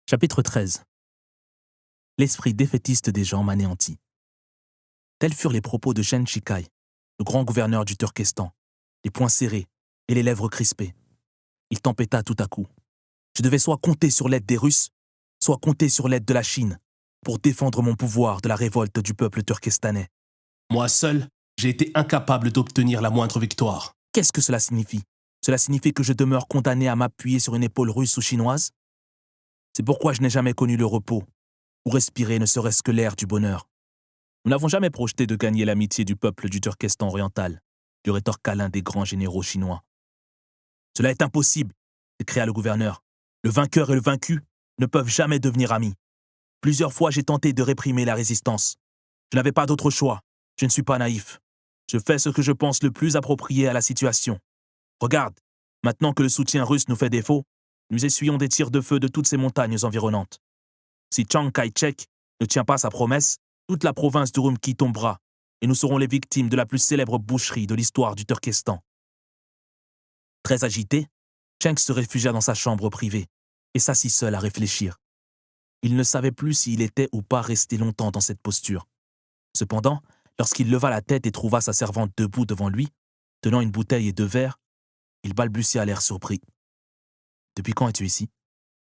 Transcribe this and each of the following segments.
Chapitre 13. L'esprit défaitiste des gens m'anéantit. Tels furent les propos de Chen Shikai, le grand gouverneur du Turkestan, les poings serrés et les lèvres crispées. Il tempêta tout à coup. Je devais soit compter sur l'aide des Russes, soit compter sur l'aide de la Chine pour défendre mon pouvoir de la révolte du peuple turkestanais. Moi seul, j'ai été incapable d'obtenir la moindre victoire. Qu'est-ce que cela signifie? Cela signifie que je demeure condamné à m'appuyer sur une épaule russe ou chinoise? C'est pourquoi je n'ai jamais connu le repos, ou respiré ne serait-ce que l'air du bonheur. Nous n'avons jamais projeté de gagner l'amitié du peuple du Turkestan oriental, lui rétorqua l'un des grands généraux chinois. Cela est impossible, s'écria le gouverneur. Le vainqueur et le vaincu ne peuvent jamais devenir amis. Plusieurs fois j'ai tenté de réprimer la résistance. Je n'avais pas d'autre choix. Je ne suis pas naïf. Je fais ce que je pense le plus approprié à la situation. Regarde, maintenant que le soutien russe nous fait défaut, nous essuyons des tirs de feu de toutes ces montagnes environnantes. Si Chiang Kai-shek ne tient pas sa promesse, toute la province d'Urumqi tombera, et nous serons les victimes de la plus célèbre boucherie de l'histoire du Turkestan. Très agité, Cheng se réfugia dans sa chambre privée et s'assit seul à réfléchir. Il ne savait plus s'il était ou pas resté longtemps dans cette posture. Cependant, lorsqu'il leva la tête et trouva sa servante debout devant lui, tenant une bouteille et 2 verres, il balbutia à l'air surpris. « Depuis quand es-tu ici ?»«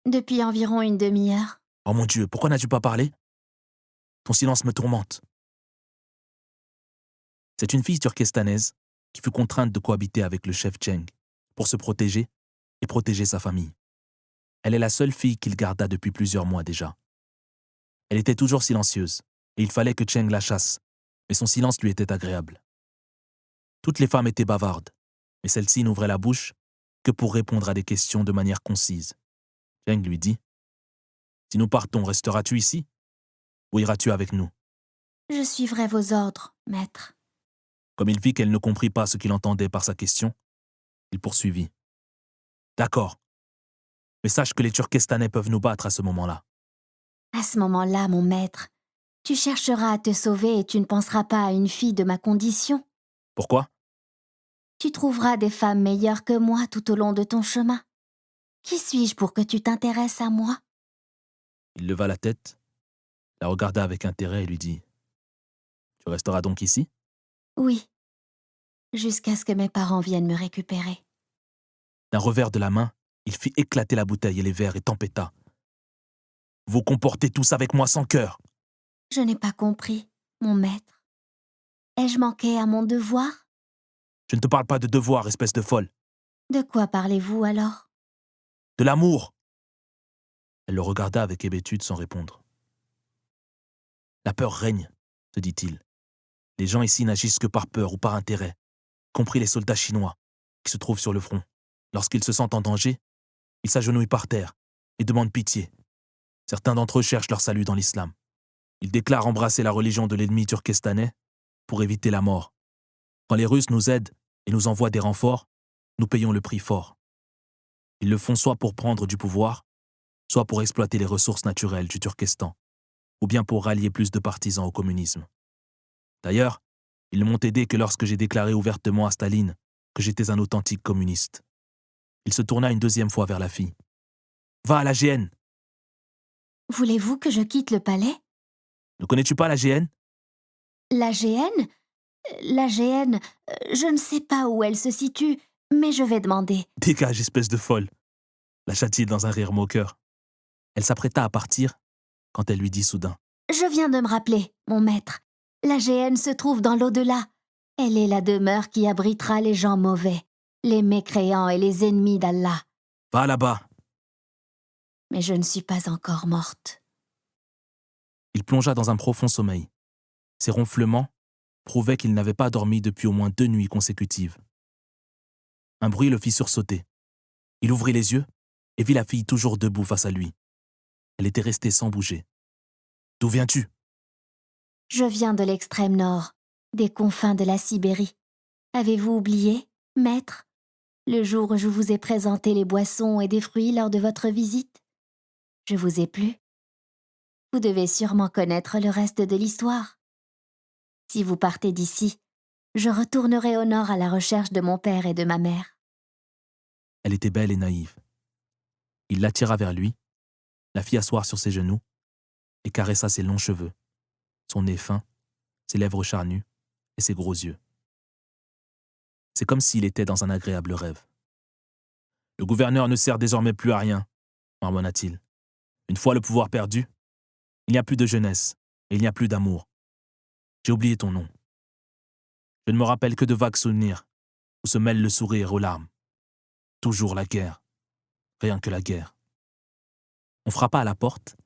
Depuis environ une demi-heure. » Oh mon Dieu, pourquoi n'as-tu pas parlé ? Ton silence me tourmente. C'est une fille turkestanaise qui fut contrainte de cohabiter avec le chef Cheng pour se protéger et protéger sa famille. Elle est la seule fille qu'il garda depuis plusieurs mois déjà. Elle était toujours silencieuse et il fallait que Cheng la chasse, mais son silence lui était agréable. Toutes les femmes étaient bavardes, mais celle-ci n'ouvrait la bouche que pour répondre à des questions de manière concise. Cheng lui dit « Si nous partons, resteras-tu ici ou iras-tu avec nous ?» Je suivrai vos ordres, maître. Comme il vit qu'elle ne comprit pas ce qu'il entendait par sa question, il poursuivit. « D'accord, mais sache que les Turkestanais peuvent nous battre à ce moment-là. » À ce moment-là, mon maître, tu chercheras à te sauver et tu ne penseras pas à une fille de ma condition. Pourquoi ? Tu trouveras des femmes meilleures que moi tout au long de ton chemin. Qui suis-je pour que tu t'intéresses à moi ? Il leva la tête, la regarda avec intérêt et lui dit « Tu resteras donc ici ?» Oui, jusqu'à ce que mes parents viennent me récupérer. D'un revers de la main, il fit éclater la bouteille et les verres et tempêta. « Vous comportez tous avec moi sans cœur. » Je n'ai pas compris, mon maître. Ai-je manqué à mon devoir ? Je ne te parle pas de devoir, espèce de folle. De quoi parlez-vous alors ? De l'amour. Elle le regarda avec hébétude sans répondre. La peur règne, se dit-il. Les gens ici n'agissent que par peur ou par intérêt, y compris les soldats chinois qui se trouvent sur le front. Lorsqu'ils se sentent en danger, ils s'agenouillent par terre et demandent pitié. Certains d'entre eux cherchent leur salut dans l'islam. Ils déclarent embrasser la religion de l'ennemi turkestanais pour éviter la mort. Quand les Russes nous aident et nous envoient des renforts, nous payons le prix fort. Ils le font soit pour prendre du pouvoir, soit pour exploiter les ressources naturelles du Turkestan, ou bien pour rallier plus de partisans au communisme. D'ailleurs, ils ne m'ont aidé que lorsque j'ai déclaré ouvertement à Staline que j'étais un authentique communiste. Il se tourna une 2e fois vers la fille. « Va à la GN !»« Voulez-vous que je quitte le palais ? Ne connais-tu pas la GN ?»« La GN ? La GN, je ne sais pas où elle se situe, mais je vais demander. » Dégage, espèce de folle !» lâcha-t-il dans un rire moqueur. Elle s'apprêta à partir quand elle lui dit soudain. « Je viens de me rappeler, mon maître. La GN se trouve dans l'au-delà. Elle est la demeure qui abritera les gens mauvais, les mécréants et les ennemis d'Allah. » « Va là-bas !» Mais je ne suis pas encore morte. Il plongea dans un profond sommeil. Ses ronflements prouvaient qu'il n'avait pas dormi depuis au moins 2 nuits consécutives. Un bruit le fit sursauter. Il ouvrit les yeux et vit la fille toujours debout face à lui. Elle était restée sans bouger. « D'où viens-tu » ? Je viens de l'extrême nord, des confins de la Sibérie. Avez-vous oublié, maître, le jour où je vous ai présenté les boissons et des fruits lors de votre visite ? Je vous ai plu ? Vous devez sûrement connaître le reste de l'histoire. Si vous partez d'ici, je retournerai au nord à la recherche de mon père et de ma mère. Elle était belle et naïve. Il l'attira vers lui la fit asseoir sur ses genoux et caressa ses longs cheveux, son nez fin, ses lèvres charnues et ses gros yeux. C'est comme s'il était dans un agréable rêve. « Le gouverneur ne sert désormais plus à rien, » marmonna-t-il. « Une fois le pouvoir perdu, il n'y a plus de jeunesse et il n'y a plus d'amour. J'ai oublié ton nom. Je ne me rappelle que de vagues souvenirs où se mêlent le sourire aux larmes. Toujours la guerre. Rien que la guerre. » On frappa à la porte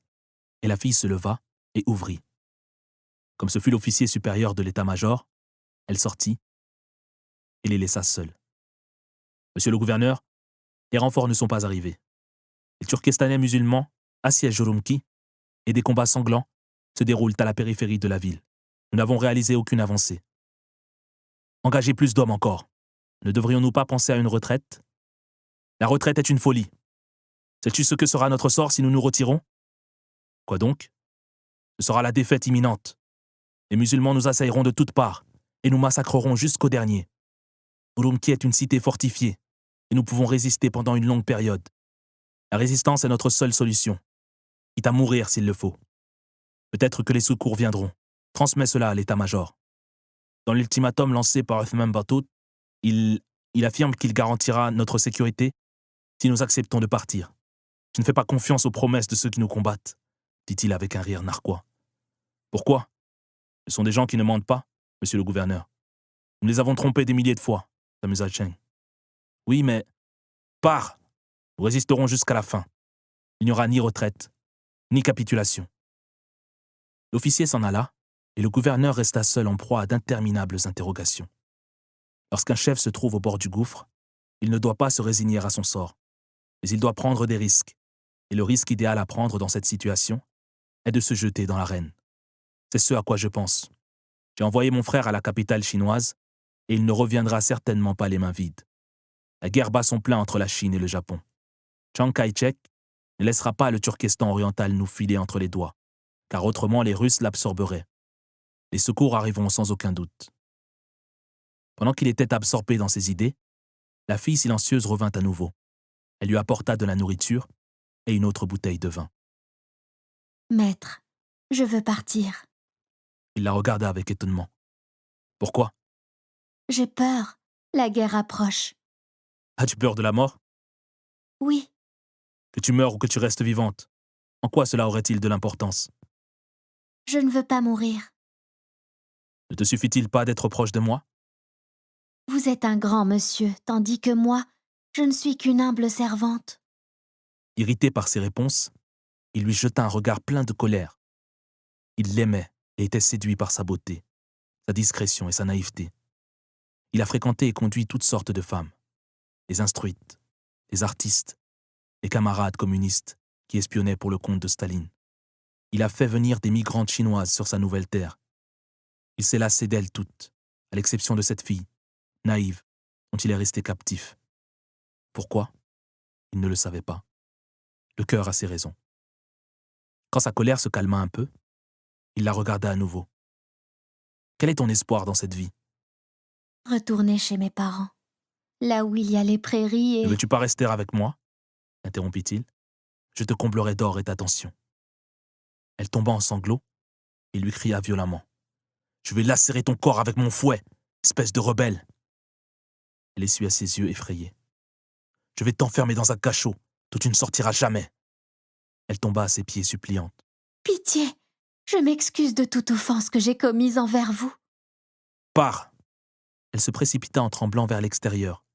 et la fille se leva et ouvrit. Comme ce fut l'officier supérieur de l'état-major, elle sortit et les laissa seuls. « Monsieur le gouverneur, les renforts ne sont pas arrivés. Les Turkestanais musulmans assiègent Urumqi et des combats sanglants se déroulent à la périphérie de la ville. Nous n'avons réalisé aucune avancée. Engagez plus d'hommes encore. Ne devrions-nous pas penser à une retraite? La retraite est une folie. Sais-tu ce que sera notre sort si nous nous retirons? Quoi donc? Ce sera la défaite imminente. Les musulmans nous assailleront de toutes parts et nous massacreront jusqu'au dernier. Urumqi est une cité fortifiée et nous pouvons résister pendant une longue période. La résistance est notre seule solution, quitte à mourir s'il le faut. Peut-être que les secours viendront. Transmets cela à l'état-major. Dans l'ultimatum lancé par Othman Batout, il affirme qu'il garantira notre sécurité si nous acceptons de partir. Je ne fais pas confiance aux promesses de ceux qui nous combattent, dit-il avec un rire narquois. Pourquoi? Ce sont des gens qui ne mentent pas, monsieur le gouverneur. Nous les avons trompés des milliers de fois, s'amusa Cheng. Oui, mais pars! Nous résisterons jusqu'à la fin. Il n'y aura ni retraite, ni capitulation. L'officier s'en alla, et le gouverneur resta seul en proie à d'interminables interrogations. Lorsqu'un chef se trouve au bord du gouffre, il ne doit pas se résigner à son sort, mais il doit prendre des risques. Et le risque idéal à prendre dans cette situation est de se jeter dans l'arène. C'est ce à quoi je pense. J'ai envoyé mon frère à la capitale chinoise, et il ne reviendra certainement pas les mains vides. La guerre bat son plein entre la Chine et le Japon. Chiang Kai-shek ne laissera pas le Turkestan oriental nous filer entre les doigts, car autrement les Russes l'absorberaient. Les secours arriveront sans aucun doute. Pendant qu'il était absorbé dans ses idées, la fille silencieuse revint à nouveau. Elle lui apporta de la nourriture et une autre bouteille de vin. « Maître, je veux partir. » Il la regarda avec étonnement. « Pourquoi? » ?»« J'ai peur. La guerre approche. » »« As-tu peur de la mort? » ?»« Oui. » »« Que tu meurs ou que tu restes vivante, en quoi cela aurait-il de l'importance? » »« Je ne veux pas mourir. » »« Ne te suffit-il pas d'être proche de moi? » »« Vous êtes un grand monsieur, tandis que moi, je ne suis qu'une humble servante. » Irrité par ses réponses, il lui jeta un regard plein de colère. Il l'aimait et était séduit par sa beauté, sa discrétion et sa naïveté. Il a fréquenté et conduit toutes sortes de femmes, les instruites, les artistes, les camarades communistes qui espionnaient pour le compte de Staline. Il a fait venir des migrantes chinoises sur sa nouvelle terre. Il s'est lassé d'elles toutes, à l'exception de cette fille, naïve, dont il est resté captif. Pourquoi? Il ne le savait pas. Le cœur a ses raisons. Quand sa colère se calma un peu, il la regarda à nouveau. Quel est ton espoir dans cette vie? Retourner chez mes parents, là où il y a les prairies et... Ne veux-tu pas rester avec moi? Interrompit-il. Je te comblerai d'or et d'attention. Elle tomba en sanglots et lui cria violemment. Je vais lacérer ton corps avec mon fouet, espèce de rebelle. Elle essuya ses yeux effrayés. Je vais t'enfermer dans un cachot d'où tu ne sortiras jamais. Elle tomba à ses pieds suppliante. Pitié, je m'excuse de toute offense que j'ai commise envers vous. Pars! Elle se précipita en tremblant vers l'extérieur,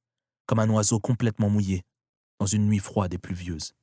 comme un oiseau complètement mouillé, dans une nuit froide et pluvieuse.